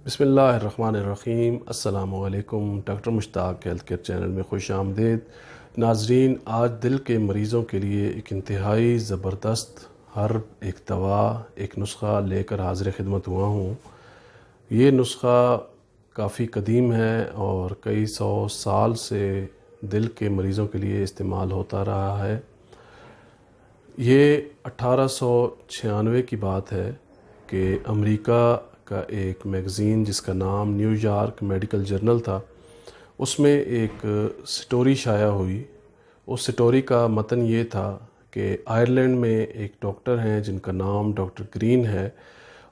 بسم اللہ الرحمن الرحیم۔ السلام علیکم۔ ڈاکٹر مشتاق ہیلتھ کیئر چینل میں خوش آمدید ناظرین۔ آج دل کے مریضوں کے لیے ایک انتہائی زبردست ایک دوا، ایک نسخہ لے کر حاضر خدمت ہوا ہوں۔ یہ نسخہ کافی قدیم ہے اور کئی سو سال سے دل کے مریضوں کے لیے استعمال ہوتا رہا ہے۔ یہ 1896 کی بات ہے کہ امریکہ کا ایک میگزین جس کا نام نیو یارک میڈیکل جرنل تھا، اس میں ایک سٹوری شائع ہوئی۔ اس سٹوری کا متن یہ تھا کہ آئرلینڈ میں ایک ڈاکٹر ہیں جن کا نام ڈاکٹر گرین ہے،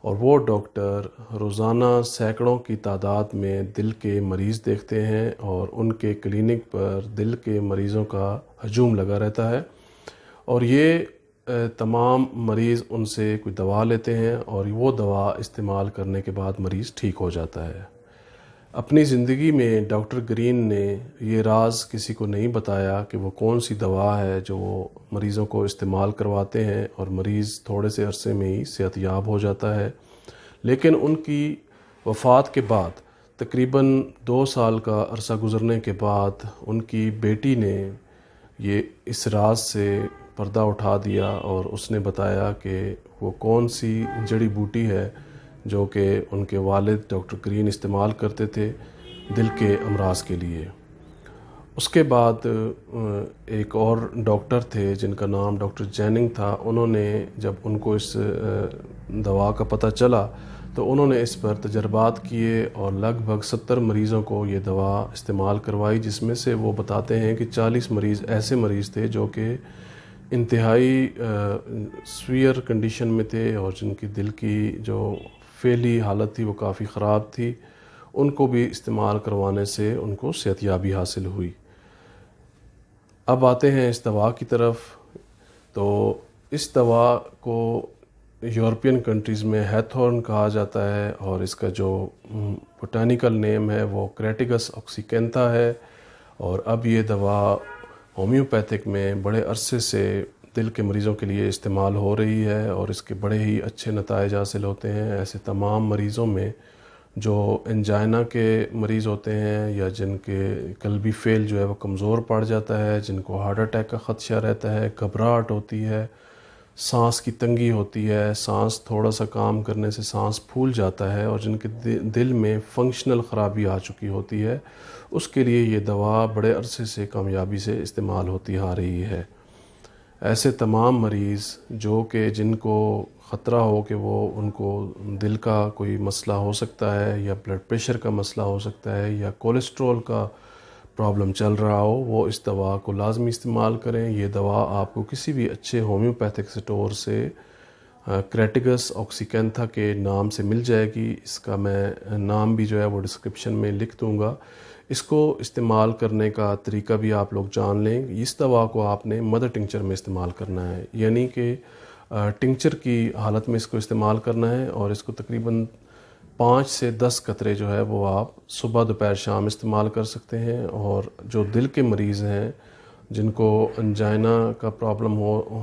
اور وہ ڈاکٹر روزانہ سینکڑوں کی تعداد میں دل کے مریض دیکھتے ہیں اور ان کے کلینک پر دل کے مریضوں کا ہجوم لگا رہتا ہے، اور یہ تمام مریض ان سے کوئی دوا لیتے ہیں اور وہ دوا استعمال کرنے کے بعد مریض ٹھیک ہو جاتا ہے۔ اپنی زندگی میں ڈاکٹر گرین نے یہ راز کسی کو نہیں بتایا کہ وہ کون سی دوا ہے جو وہ مریضوں کو استعمال کرواتے ہیں اور مریض تھوڑے سے عرصے میں ہی صحت یاب ہو جاتا ہے۔ لیکن ان کی وفات کے بعد تقریباً 2 سال کا عرصہ گزرنے کے بعد ان کی بیٹی نے یہ اس راز سے پردہ اٹھا دیا اور اس نے بتایا کہ وہ کون سی جڑی بوٹی ہے جو کہ ان کے والد ڈاکٹر گرین استعمال کرتے تھے دل کے امراض کے لیے۔ اس کے بعد ایک اور ڈاکٹر تھے جن کا نام ڈاکٹر جیننگ تھا۔ انہوں نے جب ان کو اس دوا کا پتہ چلا تو انہوں نے اس پر تجربات کیے اور لگ بھگ 70 مریضوں کو یہ دوا استعمال کروائی، جس میں سے وہ بتاتے ہیں کہ 40 مریض ایسے مریض تھے جو کہ انتہائی سویئر کنڈیشن میں تھے اور جن کی دل کی جو فعلی حالت تھی وہ کافی خراب تھی۔ ان کو بھی استعمال کروانے سے ان کو صحت یابی حاصل ہوئی۔ اب آتے ہیں اس دوا کی طرف۔ تو اس دوا کو یورپین کنٹریز میں ہیتھورن کہا جاتا ہے اور اس کا جو بوٹینیکل نیم ہے وہ کریٹیگس آکسیکینتھا ہے، اور اب یہ دوا ہومیوپیتھک میں بڑے عرصے سے دل کے مریضوں کے لیے استعمال ہو رہی ہے اور اس کے بڑے ہی اچھے نتائج حاصل ہوتے ہیں۔ ایسے تمام مریضوں میں جو انجائنا کے مریض ہوتے ہیں یا جن کے قلبی فعل جو ہے وہ کمزور پڑ جاتا ہے، جن کو ہارٹ اٹیک کا خدشہ رہتا ہے، گھبراہٹ ہوتی ہے، سانس کی تنگی ہوتی ہے، سانس تھوڑا سا کام کرنے سے سانس پھول جاتا ہے، اور جن کے دل میں فنکشنل خرابی آ چکی ہوتی ہے، اس کے لیے یہ دوا بڑے عرصے سے کامیابی سے استعمال ہوتی آ رہی ہے۔ ایسے تمام مریض جو کہ جن کو خطرہ ہو کہ وہ ان کو دل کا کوئی مسئلہ ہو سکتا ہے یا بلڈ پریشر کا مسئلہ ہو سکتا ہے یا کولیسٹرول کا پرابلم چل رہا ہو، وہ اس دوا کو لازمی استعمال کریں۔ یہ دوا آپ کو کسی بھی اچھے ہومیوپیتھک سٹور سے کریٹیگس آکسیکینتھا کے نام سے مل جائے گی۔ اس کا میں نام بھی جو ہے وہ ڈسکرپشن میں لکھ دوں گا۔ اس کو استعمال کرنے کا طریقہ بھی آپ لوگ جان لیں۔ اس دوا کو آپ نے مدر ٹنکچر میں استعمال کرنا ہے، یعنی کہ ٹنکچر کی حالت میں اس کو استعمال کرنا ہے، اور اس کو تقریباً 5 سے 10 قطرے جو ہے وہ آپ صبح دوپہر شام استعمال کر سکتے ہیں۔ اور جو دل کے مریض ہیں جن کو انجائنا کا پرابلم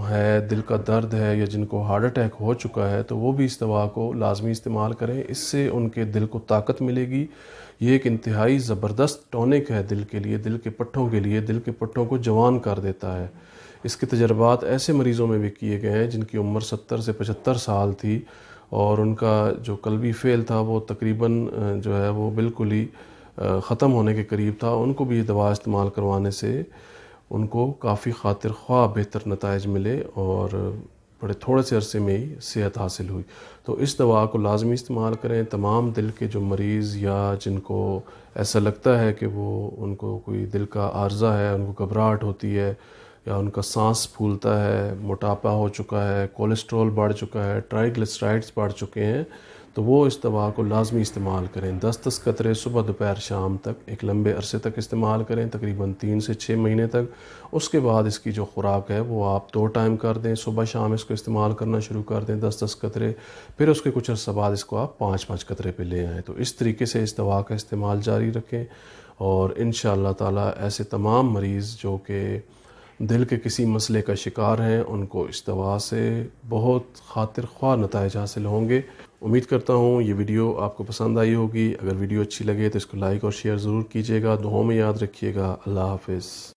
ہے، دل کا درد ہے، یا جن کو ہارٹ اٹیک ہو چکا ہے، تو وہ بھی اس دوا کو لازمی استعمال کریں۔ اس سے ان کے دل کو طاقت ملے گی۔ یہ ایک انتہائی زبردست ٹونک ہے دل کے لیے، دل کے پٹھوں کے لیے، دل کے پٹھوں کو جوان کر دیتا ہے۔ اس کے تجربات ایسے مریضوں میں بھی کیے گئے ہیں جن کی عمر 70 سے 75 سال تھی اور ان کا جو قلبی فعل تھا وہ تقریباً جو ہے وہ بالکل ہی ختم ہونے کے قریب تھا۔ ان کو بھی یہ دوا استعمال کروانے سے ان کو کافی خاطر خواہ بہتر نتائج ملے اور بڑے تھوڑے سے عرصے میں ہی صحت حاصل ہوئی۔ تو اس دوا کو لازمی استعمال کریں۔ تمام دل کے جو مریض یا جن کو ایسا لگتا ہے کہ وہ ان کو کوئی دل کا عارضہ ہے، ان کو گھبراہٹ ہوتی ہے یا ان کا سانس پھولتا ہے، موٹاپا ہو چکا ہے، کولیسٹرول بڑھ چکا ہے، ٹرائیگلسرائڈز بڑھ چکے ہیں، تو وہ اس دوا کو لازمی استعمال کریں۔ 10 قطرے صبح دوپہر شام تک ایک لمبے عرصے تک استعمال کریں، تقریباً 3 سے 6 مہینے تک۔ اس کے بعد اس کی جو خوراک ہے وہ آپ 2 ٹائم کر دیں، صبح شام اس کو استعمال کرنا شروع کر دیں 10 قطرے، پھر اس کے کچھ عرصہ بعد اس کو آپ 5 قطرے پہ لے آئیں۔ تو اس طریقے سے اس دوا کا استعمال جاری رکھیں، اور انشاءاللہ تعالی ایسے تمام مریض جو کہ دل کے کسی مسئلے کا شکار ہیں ان کو اس دوا سے بہت خاطر خواہ نتائج حاصل ہوں گے۔ امید کرتا ہوں یہ ویڈیو آپ کو پسند آئی ہوگی. اگر ویڈیو اچھی لگے تو اس کو لائک اور شیئر ضرور کیجیے گا. دعاؤں میں یاد رکھیے گا. اللہ حافظ.